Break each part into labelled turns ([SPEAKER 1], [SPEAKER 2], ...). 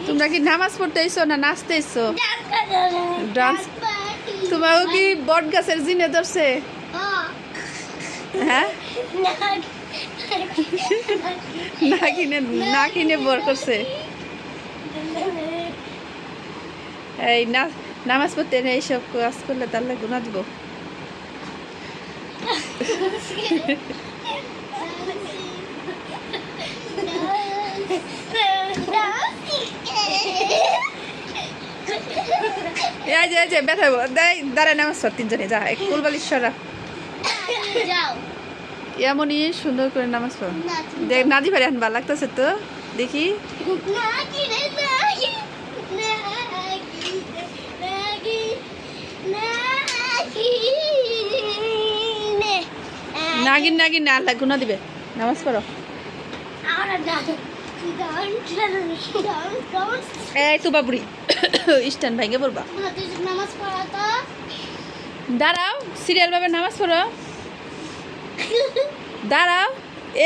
[SPEAKER 1] তোমরা কি নামাজ পড়তে এসো না নাচতে এসো? ডান্স। তোমাকে কি বট গাছের জিনে ধরছে? হ্যাঁ, না কিনে বর করছে। এই নামাজ পড়তে এইসব কাজ করলে তাহলে গুনাহ দিব। এই যে ব্যথা দাঁড়ায় নামাজ পড় তিনজনে যা এক কুলবালিশ্বরা এমনই সুন্দর করে নামাজ পড়। দেখ নাজি ভাই এখন ভালো লাগতেছে তো দেখি। নাগিন নাগিন না আল্লাহ গুনাহ দিবে। নামাজ পড়ো। এই তো বাবুরি স্ট্যান্ড ভাঙে পড়বা। দাঁড়াও সিরিয়াল ভাবে নামাজ পড়ো। দাঁড়াও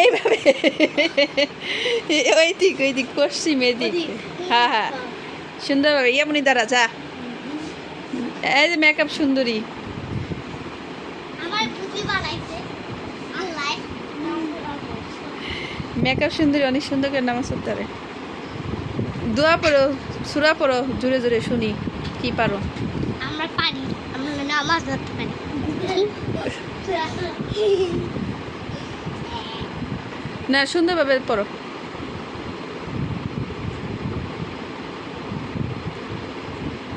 [SPEAKER 1] এইভাবে ওই দিক পশ্চিম এদিক। হ্যাঁ হ্যাঁ সুন্দরভাবে এমনই দাঁড়া যা। এই যে মেকআপ সুন্দরী মেকআপ সুন্দরী অনেক সুন্দর করে নামাজ পড়তে পারে। দোয়া পড়ো সূরা পড়ো জোরে জোরে শুনি কি পারো।
[SPEAKER 2] আমরা পারি, আমরা নামাজ পড়তে পারি।
[SPEAKER 1] না সুন্দরভাবে পড়ো।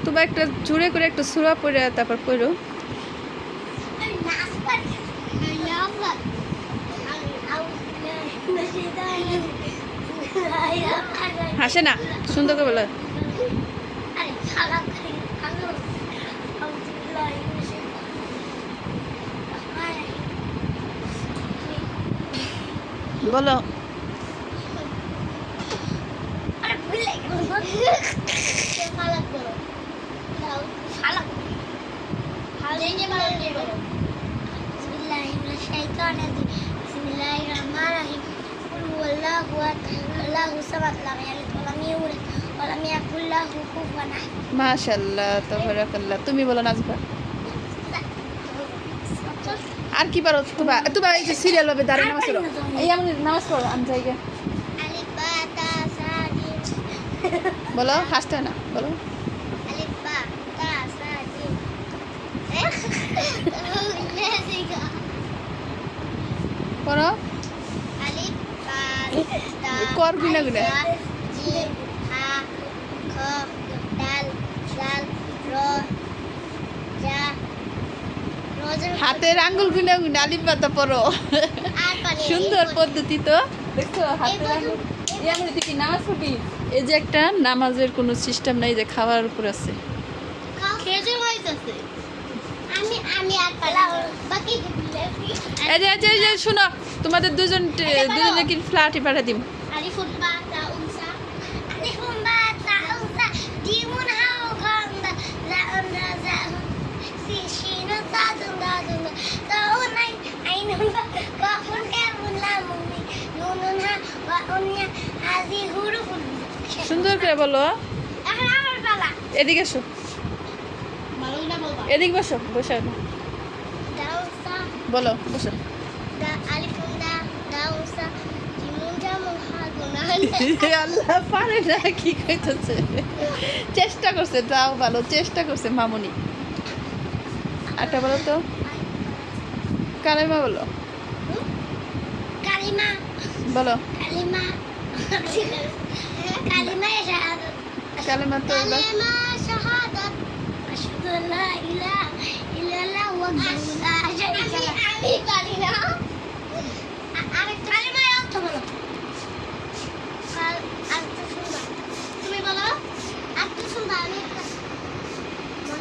[SPEAKER 1] তোমার একটা জোরে করে একটা সূরা পড়ে তারপর পড়ো। হাসে না সুন্দর করে বলো। বলো মাশাআল্লাহ তাবারাকাল্লাহ। তুমি বলো নাজবা আর কি পারো? তোমার এই যে সিরিয়াল ভাবে দাঁড়িয়ে নামাজ পড়ো। এই আমি নামাজ পড়ো আমি জায়গা বলো হাসতে না বলো। পড়ো কর গুনা গুনা হাতের আঙ্গুল গুনা গুনা আলিফ বাতা পড়ো। সুন্দর পদ্ধতি তো দেখছো হাতের আঙ্গুল এমন দেখি নামাজ পড়বি। এই যে একটা নামাজের কোনো সিস্টেম নাই যে খাওয়ার উপর আছে। এই যে শোনো তোমাদের দুজনে কি ফ্ল্যাটে পাঠিয়ে দিম। সুন্দর করে বলো। এদিকে এসো এদিকে বসো বসে বলো বসো। আল্লাহ পারে না কি কইতেছে। চেষ্টা করছে তাও ভালো চেষ্টা করছে মামুনি। আটা বলো তো কালিমা বলো।
[SPEAKER 2] কালিমা
[SPEAKER 1] বলো
[SPEAKER 2] কালিমা কালিমা শাহাদাত
[SPEAKER 1] কালিমা তো
[SPEAKER 2] কালিমা শাহাদাত আশহাদু আল্লা ইলাহা ইল্লাল্লাহ ওয়া আশহাদু আন্না মুহাম্মাদান রাসূলুল্লাহ। আমি পারি না।